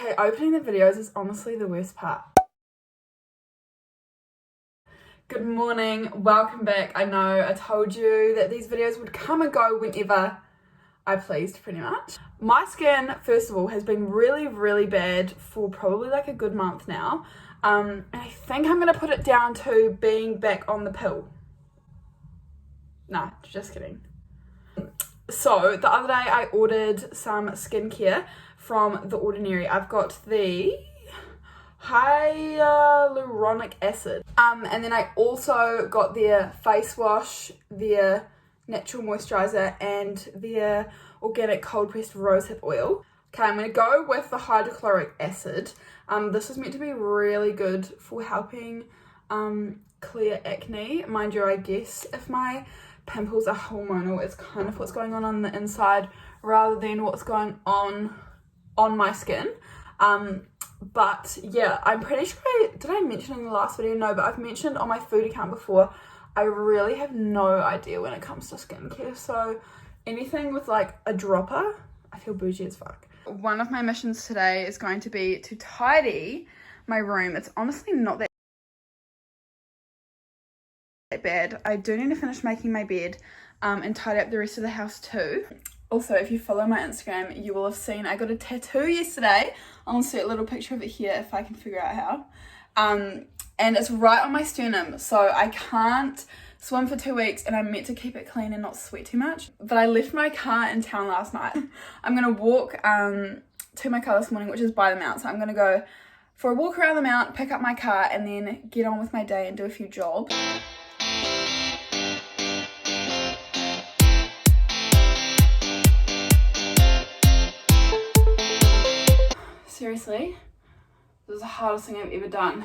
Okay, opening the videos is honestly the worst part. Good morning, welcome back. I know I told you that these videos would come and go whenever I pleased, pretty much. My skin, first of all, has been really bad for probably like a good month now. And I think I'm gonna put it down to being back on the pill. Nah, just kidding. So the other day I ordered some skincare from The Ordinary. I've got the hyaluronic acid. And then I also got their face wash, their natural moisturizer, and their organic cold pressed rosehip oil. Okay, I'm going to go with the hydrochloric acid. This is meant to be really good for helping clear acne. Mind you, I guess if my pimples are hormonal, it's kind of what's going on the inside rather than what's going on my skin. But yeah, I'm pretty sure did I mention in the last video? No, but I've mentioned on my food account before, I really have no idea when it comes to skincare. So anything with like a dropper, I feel bougie as fuck. One of my missions today is going to be to tidy my room. It's honestly not that bad. I do need to finish making my bed and tidy up the rest of the house too. Also, if you follow my Instagram, you will have seen I got a tattoo yesterday. I'll insert a little picture of it here if I can figure out how. And it's right on my sternum, so I can't swim for 2 weeks, and I'm meant to keep it clean and not sweat too much. But I left my car in town last night. I'm gonna walk to my car this morning, which is by the mount. So I'm gonna go for a walk around the mount, pick up my car, and then get on with my day and do a few jobs. Seriously, this is the hardest thing I've ever done.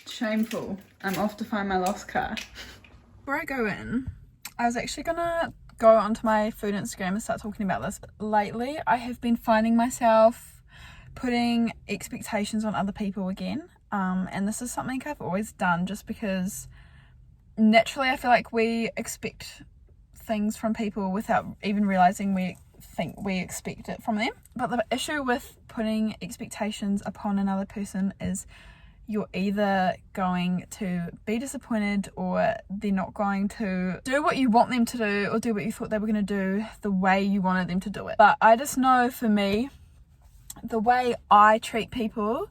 Shameful. I'm off to find my lost car. Before I go in, I was actually gonna go onto my food Instagram and start talking about this. Lately, I have been finding myself putting expectations on other people again. And this is something I've always done just because naturally I feel like we expect things from people without even realizing we think we expect it from them. But the issue with putting expectations upon another person is you're either going to be disappointed or they're not going to do what you want them to do or do what you thought they were going to do the way you wanted them to do it. But I just know for me, the way I treat people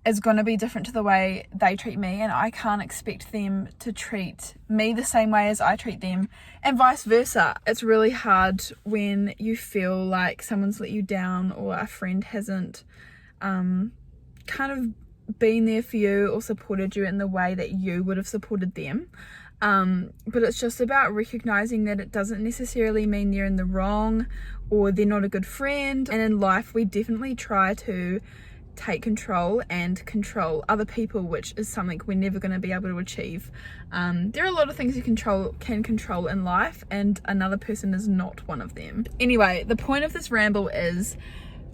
is going to be different to the way they treat me, and I can't expect them to treat me the same way as I treat them, and vice versa. It's really hard when you feel like someone's let you down or a friend hasn't kind of been there for you or supported you in the way that you would have supported them. But it's just about recognizing that it doesn't necessarily mean they're in the wrong or they're not a good friend. And in life, we definitely try to take control and control other people, which is something we're never going to be able to achieve. There are a lot of things you can control in life, and another person is not one of them. Anyway, the point of this ramble is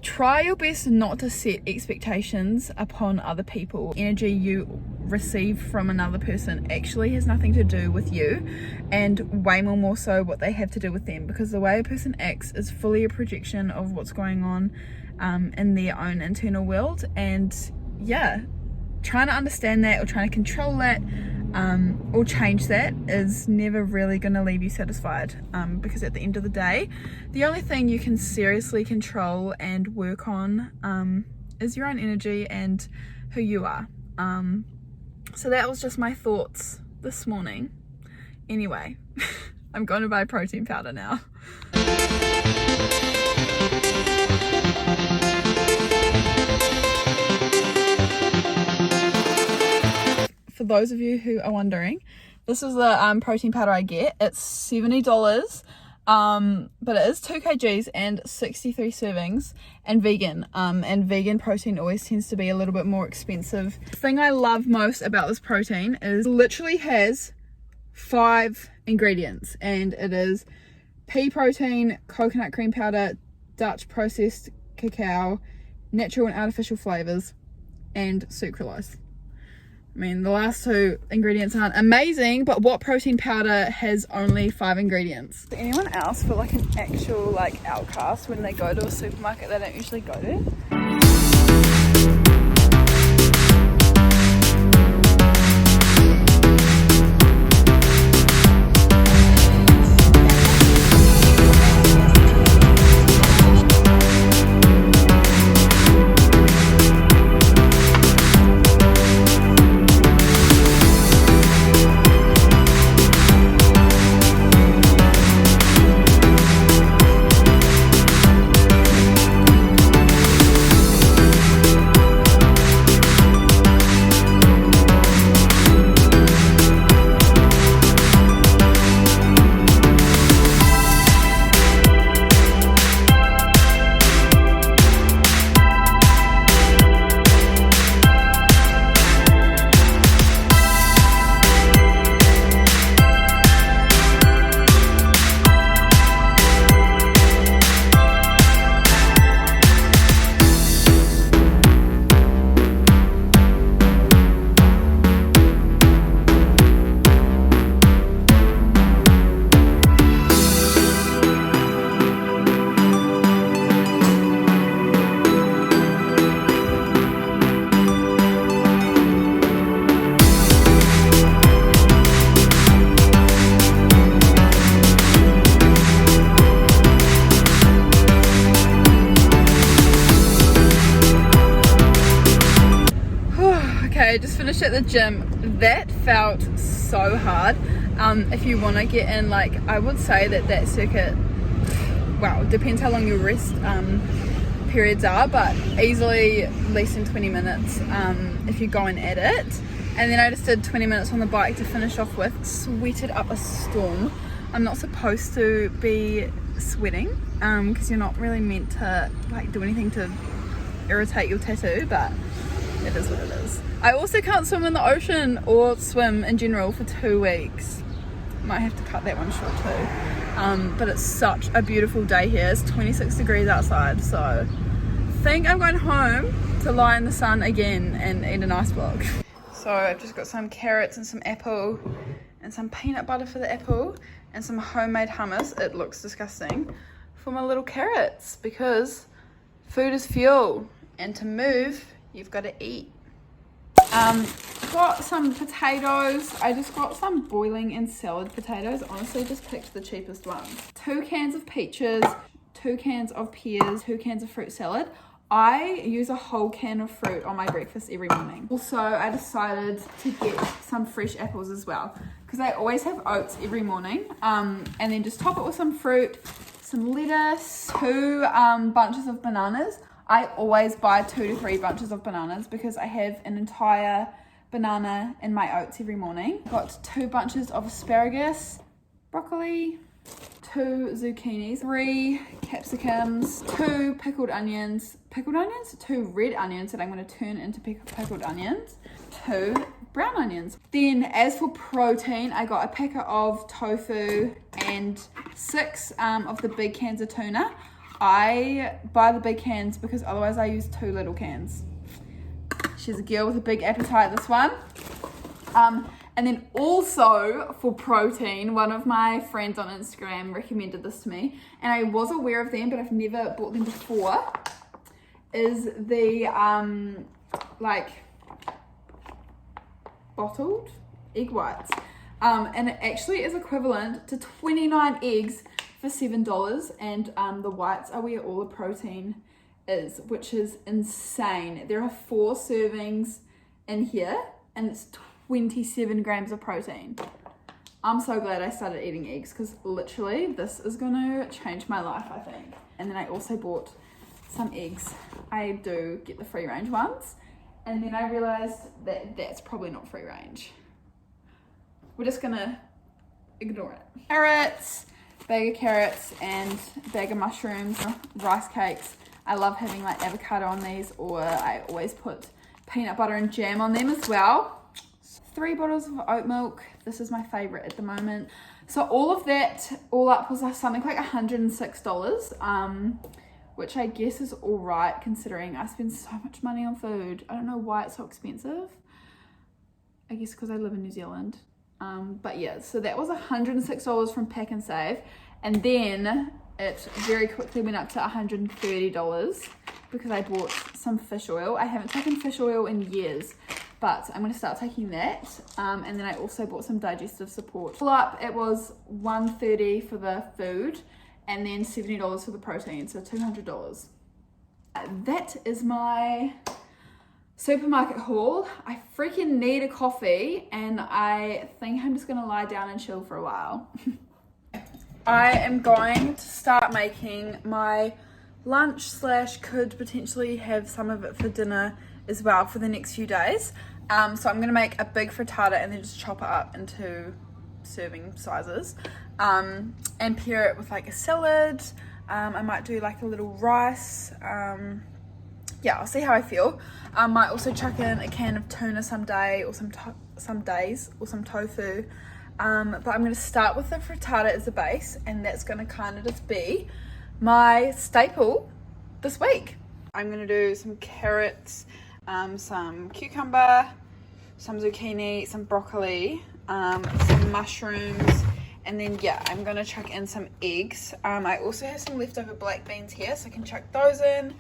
try your best not to set expectations upon other people. Energy you receive from another person actually has nothing to do with you, and way more so what they have to do with them, because the way a person acts is fully a projection of what's going on in their own internal world. And yeah, trying to understand that or trying to control that or change that is never really going to leave you satisfied, because at the end of the day, the only thing you can seriously control and work on is your own energy and who you are. So that was just my thoughts this morning. Anyway, I'm going to buy protein powder now. For those of you who are wondering, this is the protein powder I get. It's $70, but it is 2 kgs and 63 servings and vegan. And vegan protein always tends to be a little bit more expensive. The thing I love most about this protein is it literally has 5 ingredients, and it is pea protein, coconut cream powder, Dutch processed cacao, natural and artificial flavors, and sucralose. I mean, the last two ingredients aren't amazing, but what protein powder has only 5 ingredients? Does anyone else feel like an actual outcast when they go to a supermarket they don't usually go to? Okay, just finished at the gym. That felt so hard. If you want to get in, I would say that circuit, well, it depends how long your rest periods are, but easily less than 20 minutes if you're going at it. And then I just did 20 minutes on the bike to finish off with. Sweated up a storm. I'm not supposed to be sweating because you're not really meant to do anything to irritate your tattoo, but it is what it is. I also can't swim in the ocean or swim in general for 2 weeks. Might have to cut that one short too. But it's such a beautiful day here. It's 26 degrees outside, so I think I'm going home to lie in the sun again and eat an ice block. So I've just got some carrots and some apple and some peanut butter for the apple and some homemade hummus. It looks disgusting for my little carrots because food is fuel, and to move you've got to eat. Got some potatoes. I just got some boiling and salad potatoes. Honestly, just picked the cheapest ones. 2 cans of peaches, 2 cans of pears, 2 cans of fruit salad. I use a whole can of fruit on my breakfast every morning. Also, I decided to get some fresh apples as well because I always have oats every morning. And then just top it with some fruit, some lettuce, 2 bunches of bananas. I always buy 2 to 3 bunches of bananas because I have an entire banana in my oats every morning. Got 2 bunches of asparagus, broccoli, 2 zucchinis, 3 capsicums, 2 pickled onions, 2 red onions that I'm going to turn into pickled onions, 2 brown onions. Then as for protein, I got a packet of tofu and 6 of the big cans of tuna. I buy the big cans because otherwise I use 2 little cans. She's a girl with a big appetite, this one. And then also for protein, one of my friends on Instagram recommended this to me, and I was aware of them, but I've never bought them before, is the bottled egg whites. And it actually is equivalent to 29 eggs for $7, and the whites are where all the protein is, which is insane. There are 4 servings in here, and it's 27 grams of protein. I'm so glad I started eating eggs because literally this is going to change my life, I think. And then I also bought some eggs. I do get the free range ones, and then I realized that that's probably not free range. We're just gonna ignore it. Carrots, bag of carrots and bag of mushrooms, rice cakes. I love having avocado on these, or I always put peanut butter and jam on them as well. 3 bottles of oat milk. This is my favorite at the moment. So all of that all up was something like $106, which I guess is all right considering I spend so much money on food. I don't know why it's so expensive. I guess because I live in New Zealand. But yeah, so that was $106 from Pack and Save, and then it very quickly went up to $130 because I bought some fish oil. I haven't taken fish oil in years, but I'm going to start taking that. And then I also bought some digestive support. All up, it was $130 for the food and then $70 for the protein, so $200. That is my supermarket haul. I freaking need a coffee and I think I'm just gonna lie down and chill for a while. I am going to start making my lunch slash could potentially have some of it for dinner as well for the next few days. So I'm gonna make a big frittata and then just chop it up into serving sizes, and pair it with like a salad. I might do like a little rice. Yeah, I'll see how I feel. I might also chuck in a can of tuna some day or some days or some tofu. But I'm going to start with the frittata as a base, and that's going to kind of just be my staple this week. I'm going to do some carrots, some cucumber, some zucchini, some broccoli, some mushrooms, and then yeah, I'm going to chuck in some eggs. I also have some leftover black beans here, so I can chuck those in.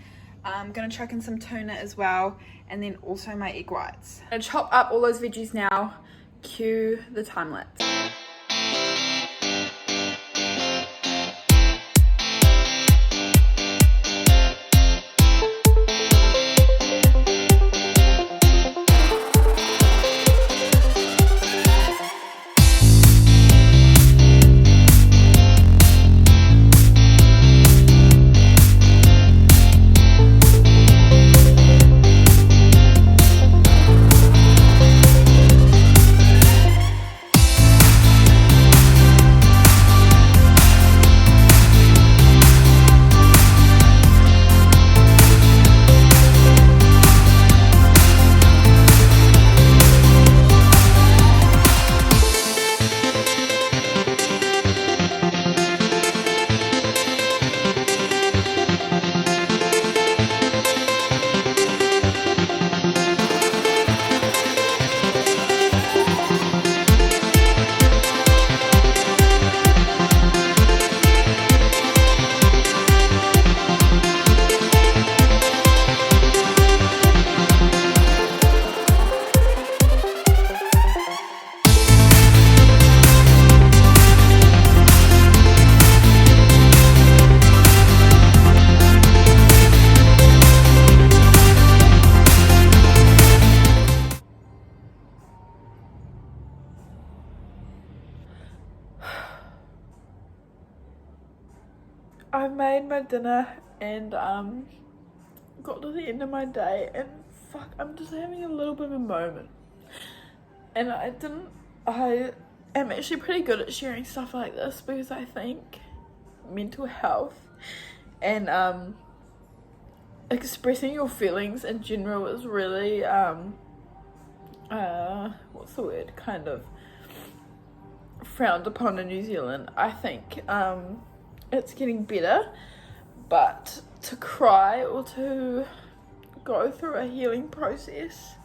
I'm going to chuck in some tuna as well, and then also my egg whites. I'm going to chop up all those veggies now. Cue the time lapse. I made my dinner and got to the end of my day, and fuck, I'm just having a little bit of a moment. And I am actually pretty good at sharing stuff like this because I think mental health and expressing your feelings in general is really what's the word, kind of frowned upon in New Zealand. I think it's getting better, but to cry or to go through a healing process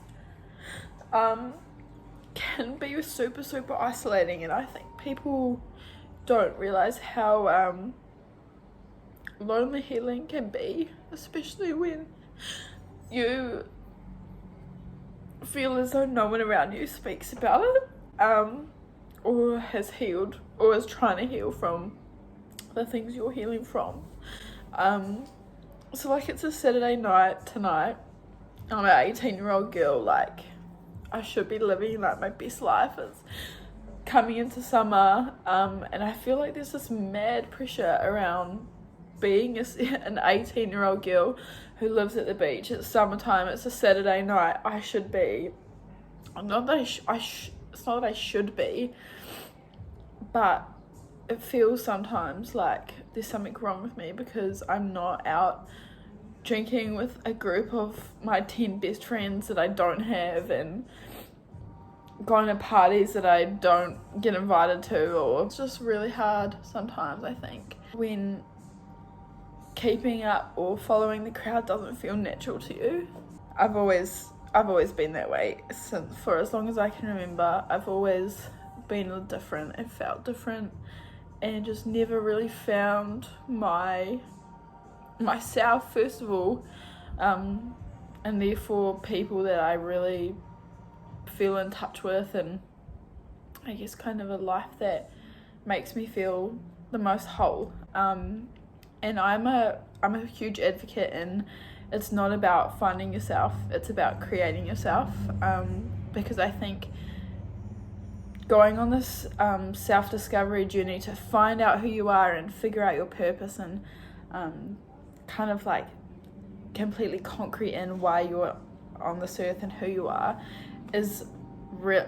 can be super isolating, and I think people don't realize how lonely healing can be, especially when you feel as though no one around you speaks about it, or has healed or is trying to heal from the things you're healing from. So like, it's a Saturday night tonight. I'm an 18-year-old girl, like I should be living like my best life. It's coming into summer, and I feel like there's this mad pressure around being an 18-year-old girl who lives at the beach. It's summertime, it's a Saturday night. I should be, not that it's not that I should be, but it feels sometimes like there's something wrong with me because I'm not out drinking with a group of my 10 best friends that I don't have, and going to parties that I don't get invited to, or it's just really hard sometimes, I think, when keeping up or following the crowd doesn't feel natural to you. I've always been that way for as long as I can remember. I've always been different and felt different, and just never really found myself first of all, and therefore people that I really feel in touch with, and I guess kind of a life that makes me feel the most whole. And I'm a huge advocate in, it's not about finding yourself, it's about creating yourself, because I think going on this self-discovery journey to find out who you are and figure out your purpose, and kind of like completely concrete in why you're on this earth and who you are, is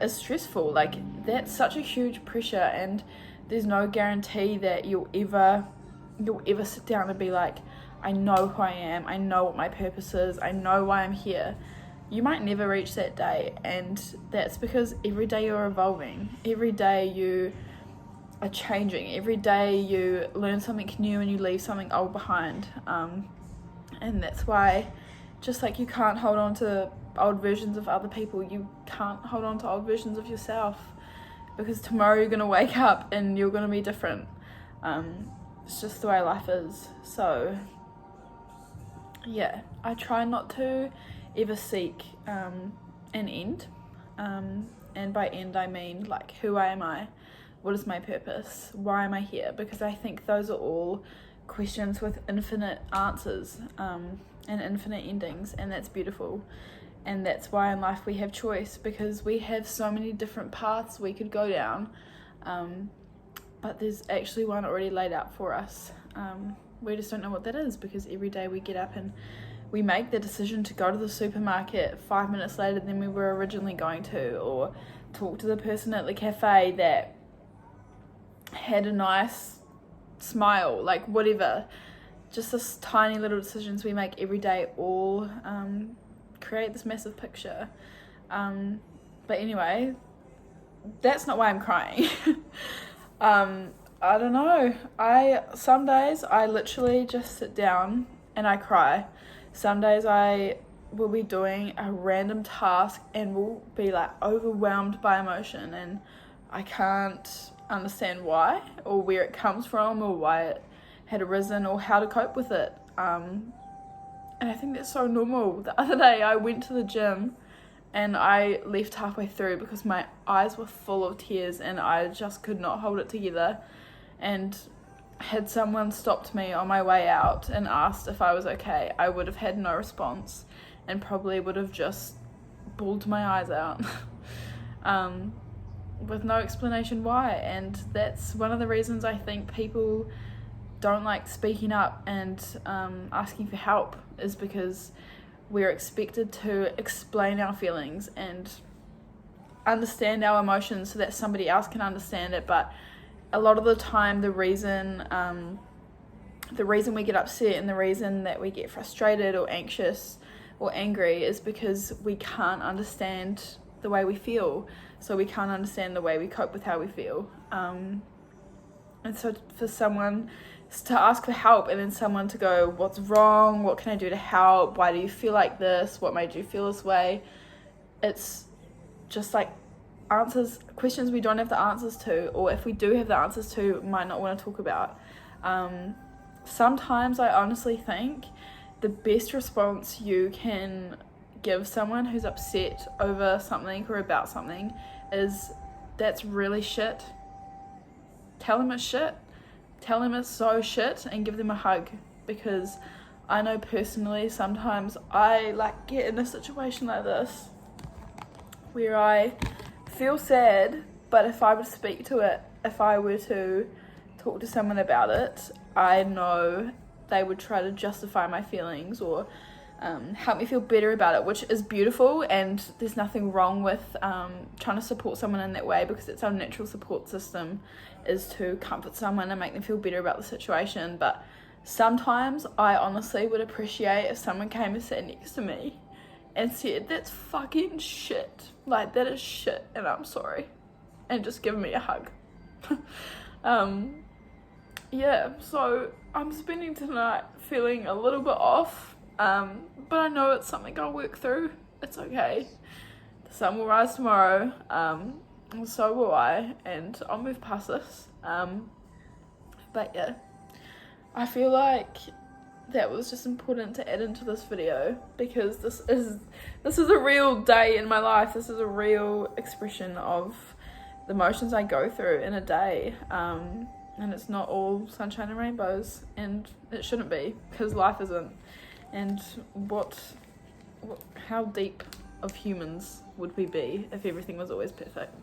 stressful. Like, that's such a huge pressure, and there's no guarantee that you'll ever sit down and be like, I know who I am, I know what my purpose is, I know why I'm here. You might never reach that day, and that's because every day you're evolving, every day you are changing, every day you learn something new and you leave something old behind, and that's why, just like you can't hold on to old versions of other people, you can't hold on to old versions of yourself, because tomorrow you're going to wake up and you're going to be different. It's just the way life is. So yeah, I try not to ever seek an end, and by end I mean like, who am I, what is my purpose, why am I here, because I think those are all questions with infinite answers, and infinite endings, and that's beautiful. And that's why in life we have choice, because we have so many different paths we could go down, but there's actually one already laid out for us. We just don't know what that is, because every day we get up and we make the decision to go to the supermarket 5 minutes later than we were originally going to, or talk to the person at the cafe that had a nice smile, like whatever. Just this tiny little decisions we make every day all create this massive picture. But anyway, that's not why I'm crying. I don't know. Some days I literally just sit down and I cry. Some days I will be doing a random task and will be like overwhelmed by emotion, and I can't understand why or where it comes from or why it had arisen or how to cope with it. And I think that's so normal. The other day I went to the gym and I left halfway through because my eyes were full of tears and I just could not hold it together. And had someone stopped me on my way out and asked if I was okay, I would have had no response and probably would have just bawled my eyes out with no explanation why. And that's one of the reasons I think people don't like speaking up and asking for help, is because we're expected to explain our feelings and understand our emotions so that somebody else can understand it. But a lot of the time the reason we get upset and the reason that we get frustrated or anxious or angry is because we can't understand the way we feel, so we can't understand the way we cope with how we feel. And so for someone to ask for help and then someone to go, what's wrong, what can I do to help, why do you feel like this, what made you feel this way, it's just like questions we don't have the answers to, or if we do have the answers to, might not want to talk about. Sometimes I honestly think the best response you can give someone who's upset over something or about something is, that's really shit. Tell them it's shit. Tell them it's so shit and give them a hug, because I know personally sometimes I get in a situation like this where I feel sad, but if I were to speak to it, if I were to talk to someone about it, I know they would try to justify my feelings or help me feel better about it, which is beautiful, and there's nothing wrong with trying to support someone in that way, because it's our natural support system, is to comfort someone and make them feel better about the situation. But sometimes I honestly would appreciate if someone came and sat next to me and said, that's fucking shit. Like, that is shit, and I'm sorry. And just give me a hug. Yeah, so I'm spending tonight feeling a little bit off, but I know it's something I'll work through. It's okay. The sun will rise tomorrow, and so will I, and I'll move past this. But yeah, I feel like that was just important to add into this video, because this is a real day in my life. This is a real expression of the emotions I go through in a day, and it's not all sunshine and rainbows, and it shouldn't be, because life isn't. And how deep of humans would we be if everything was always perfect?